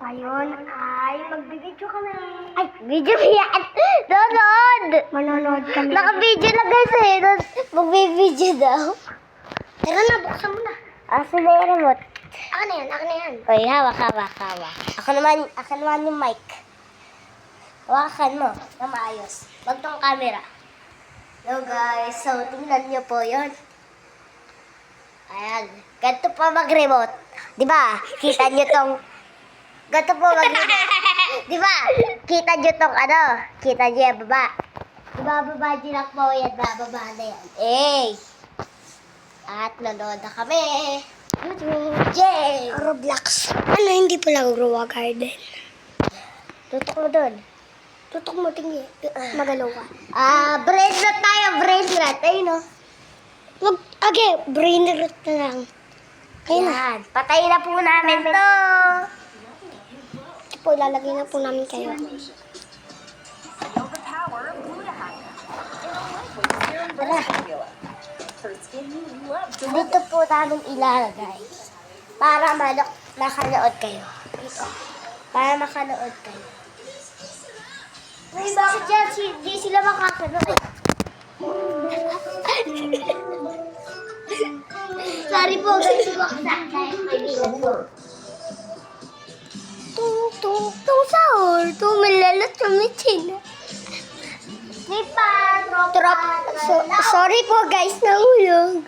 Ngayon ay magbibideo kami. Ay, video yan. Nanonood. Manonood kami. Naka-video na guys eh. Magbibideo daw. Tara na, buksan mo na. Asan na yung remote? Ako na yan, ako na yan. Uy, hawak. Ako naman yung mic. Hawakan mo na maayos. Wag tong camera. Hello guys, so tingnan nyo po yun. Ayan, ganito po mag-remote. Diba? Kita nyo tong... Ganito po mag-remote. Diba? Kita nyo tong ano? Kita nyo yung baba. Diba baba dyan po yan? Baba na yan. Eh! At nanood na kami. YouTube! Yay! Roblox. Ano, hindi pala Grow Garden. Tutok mo dun. Tutok mo, tingin. Magalaw ka. Bracelet tayo, bracelet. Ayun o. Wag, brain rot na lang. Ayun na. Yan. Patay na po namin to. Ito po, ilalagay na po namin kayo. Dito po namin ilalagay. Para makanood kayo. Dito. Para makanood kayo. Uy, bakit dyan? Di sila makakanood. Sorry po, guys. Waksak tayo. Tung sahur. Tung malalat tumitin. May pa, Trop. Sorry po guys, nahulog.